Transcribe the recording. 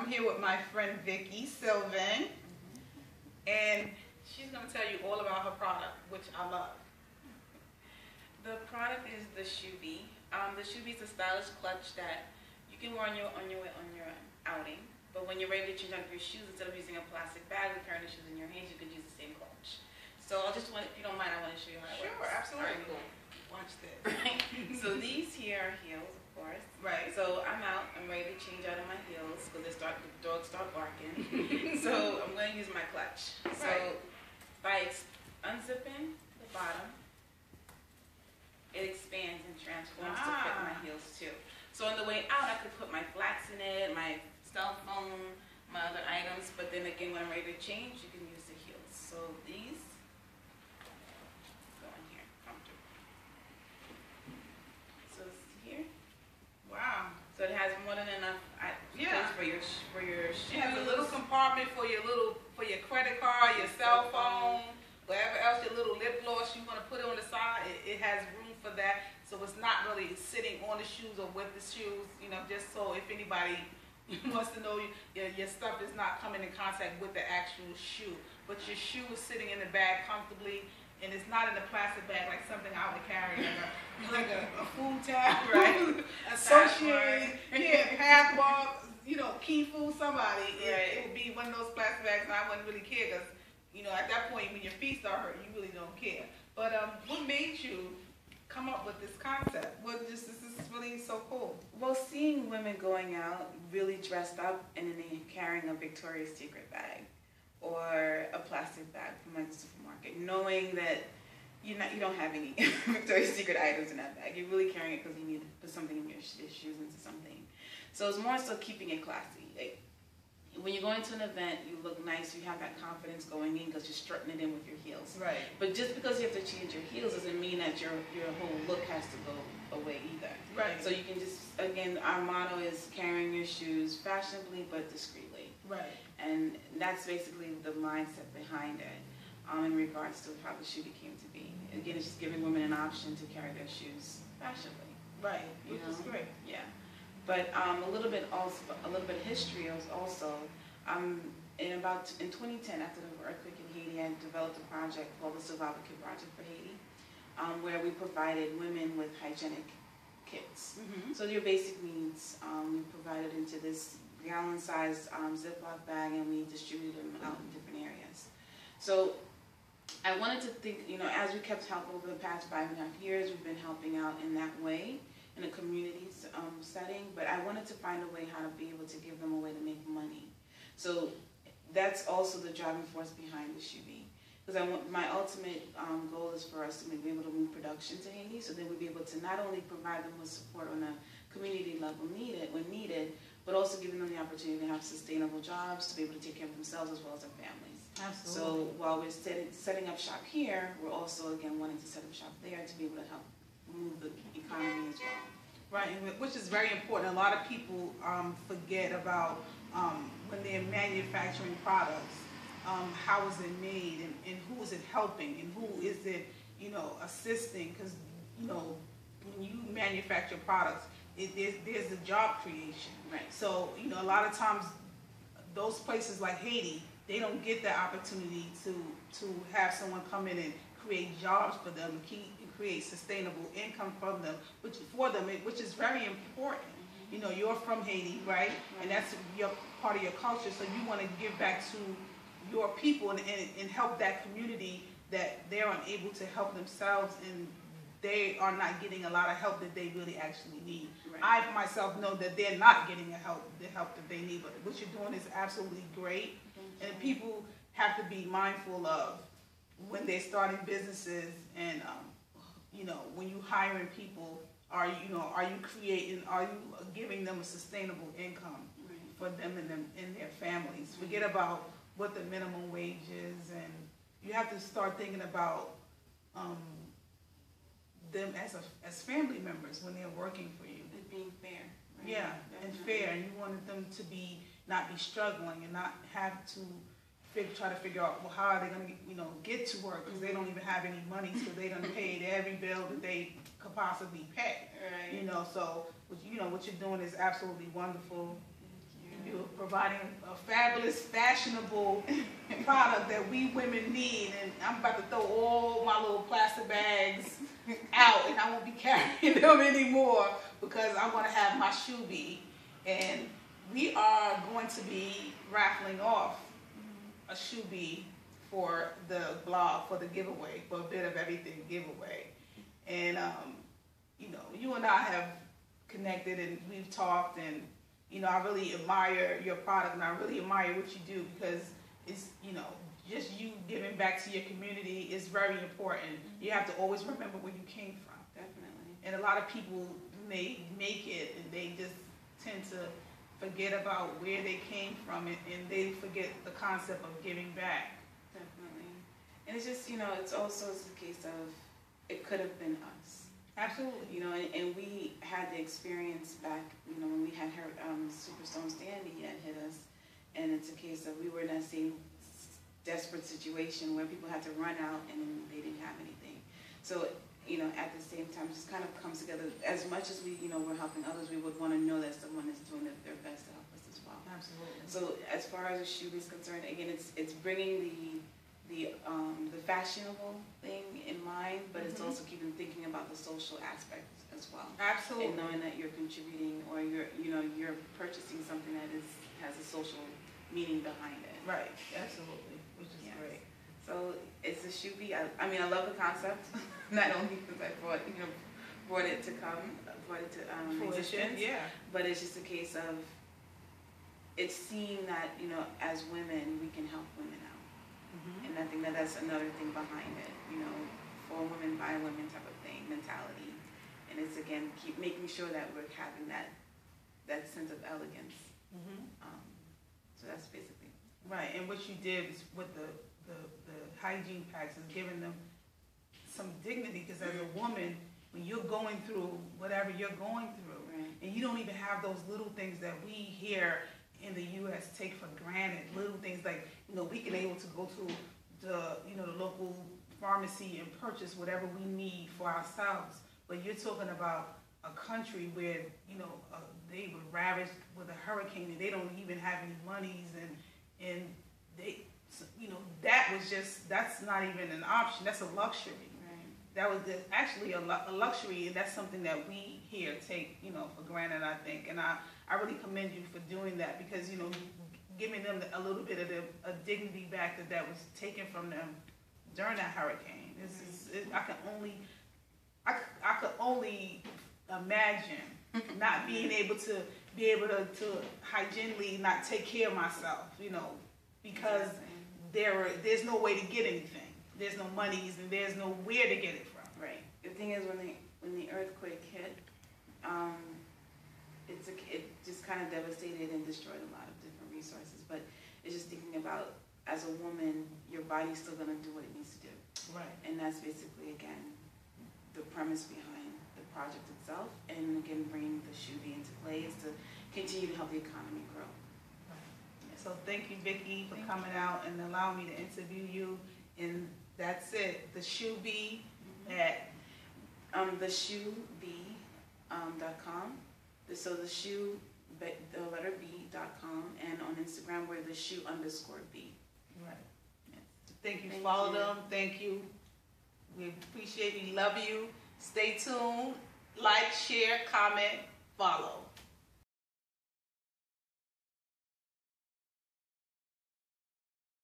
I'm here with my friend Vicki, Sylvain, and she's going to tell you all about her product, which I love. The product is the shoe bee. The shoe bee is a stylish clutch that you can wear on your outing. But when you're ready to change out your shoes, instead of using a plastic bag with carrying the shoes in your hands, you could use the same clutch. So I'll just if you don't mind, I want to show you how it works. Sure, absolutely. All right, cool. Watch this. Right. So these here are heels, of course. Right. So I'm out. I'm ready to change out of my heels because the dogs start barking. So I'm going to use my clutch. So by unzipping the bottom, it expands and transforms to fit my heels too. So on the way out, I could put my flats in it, my cell phone, my other items. But then again, when I'm ready to change, you can use the heels. So these go in here, comfortable. So it's here. Wow. So it has more than enough space for your shoes. It has a little compartment for your credit card, your cell phone, whatever else, your little lip gloss you want to put it on the side. It has room for that. So it's not really sitting on the shoes or with the shoes, you know, just so if anybody wants to know your stuff is not coming in contact with the actual shoe. But your shoe is sitting in the bag comfortably, and it's not in a plastic bag like something I would carry, like a food tab, right? Associated, Pathmark, you know, Key Food, somebody. It would be one of those plastic bags, and I wouldn't really care because, you know, at that point when your feet start hurting, you really don't care. But what made you come up with this concept? This is really so cool. Well, seeing women going out really dressed up and then they carrying a Victoria's Secret bag or a plastic bag from like the supermarket, knowing that you don't have any Victoria's Secret items in that bag. You're really carrying it because you need to put something in your shoes into something. So it's more so keeping it classy. Like, when you go into an event, you look nice, you have that confidence going in because you're strutting it in with your heels. Right. But just because you have to change your heels doesn't mean that your whole look has to go away either. Right. So you can just, again, our motto is carrying your shoes fashionably but discreetly. Right. And that's basically the mindset behind it in regards to how the shoe bee came to be. Again, it's just giving women an option to carry their shoes fashionably. Right. Which is great. Yeah. But a little bit of history is also, in 2010, after the earthquake in Haiti, I developed a project called the Survival Kit Project for Haiti, where we provided women with hygienic kits. So your basic needs, we provided into this gallon-sized Ziploc bag, and we distributed them out in different areas. So I wanted to think, you know, as we kept helping over the past 5.5 years, we've been helping out in that way, in a community setting, but I wanted to find a way how to be able to give them a way to make money. So that's also the driving force behind the shoe bee. Because my ultimate goal is for us to be able to move production to Haiti, so then we'll be able to not only provide them with support on a community level when needed, but also giving them the opportunity to have sustainable jobs, to be able to take care of themselves as well as their families. Absolutely. So while we're setting up shop here, we're also, again, wanting to set up shop there to be able to help move the economy as well. Right, which is very important. A lot of people forget about when they're manufacturing products, how is it made and who is it helping and who is it, you know, assisting? Because, you know, when you manufacture products, there's a job creation. Right. So, you know, a lot of times those places like Haiti, they don't get the opportunity to have someone come in and create jobs for them, create sustainable income from them, which is very important. You know, you're from Haiti, right? And that's part of your culture, so you want to give back to your people and help that community that they're unable to help themselves and they are not getting a lot of help that they really actually need. Right. I myself know that they're not getting the help that they need, but what you're doing is absolutely great. And people have to be mindful of when they're starting businesses and you know, when you hiring people, are you giving them a sustainable income for them and their families? Forget about what the minimum wage is, and you have to start thinking about them as family members when they're working for you. And being fair. Right? Yeah, and fair, and you wanted them to not be struggling and not have to try to figure out, well, how are they going to get to work, because they don't even have any money, so they done paid every bill that they could possibly pay. Right. You know, so what you're doing is absolutely wonderful. You're providing a fabulous, fashionable product that we women need, and I'm about to throw all my little plastic bags out, and I won't be carrying them anymore because I'm going to have my shoe bee, and we are going to be raffling off a shoe bee for the blog, for the giveaway, for a bit of everything giveaway. And you know, you and I have connected and we've talked, and you know, I really admire your product, and I really admire what you do, because it's, you know, just you giving back to your community is very important. You have to always remember where you came from. Definitely. And a lot of people may make it and they just tend to forget about where they came from, and they forget the concept of giving back. Definitely. And it's just, you know, it's also a case of it could have been us. Absolutely. You know, and we had the experience back, you know, when we had her Superstorm Sandy that hit us, and it's a case of we were in that same desperate situation where people had to run out and they didn't have anything. So, you know, at the same time, it just kind of comes together. As much as we, you know, we're helping others, we would want to know that someone is doing their best to help us as well. Absolutely. So, as far as the shoe is concerned, again, it's bringing the fashionable thing in mind, but it's also keeping thinking about the social aspect as well. Absolutely. And knowing that you're contributing, or you're purchasing something that has a social meaning behind it. Right. Absolutely. Which is great. So it's a shoe bee. I mean, I love the concept. Not only because I brought it to existence. Yeah. But it's just a case of it's seeing that, you know, as women we can help women out. And I think that's another thing behind it, you know, for women, by women type of thing, mentality. And it's, again, keep making sure that we're having that sense of elegance. So that's basically. Right, and what you did is with the hygiene packs is giving them some dignity, because as a woman, when you're going through whatever you're going through, and you don't even have those little things that we here in the U.S. take for granted, little things like, you know, we can able to go to the, you know, the local pharmacy and purchase whatever we need for ourselves. But you're talking about a country where, you know, they were ravaged with a hurricane and they don't even have any monies, and they, you know, that's not even an option. That's a luxury. That was actually a luxury, and that's something that we here take, you know, for granted, I think. And I really commend you for doing that, because, you know, giving them a little bit of a dignity back that was taken from them during that hurricane. I could only imagine not being able to hygienically not take care of myself, you know, because there's no way to get anything. There's no monies, and there's no where to get it from. Right. The thing is, when the earthquake hit, it just kind of devastated and destroyed a lot of different resources. But it's just thinking about, as a woman, your body's still going to do what it needs to do. Right. And that's basically, again, the premise behind the project itself. And again, bringing the shoe bee into play is to continue to help the economy grow. Right. So thank you, Vicki, for coming out and allowing me to interview you. And that's it. The shoe bee at theshoebee.com. So the shoe, the letter B.com, and on Instagram we're _B. Right. Yes. Thank you. Follow them. Thank you. We appreciate you. Love you. Stay tuned. Like, share, comment, follow.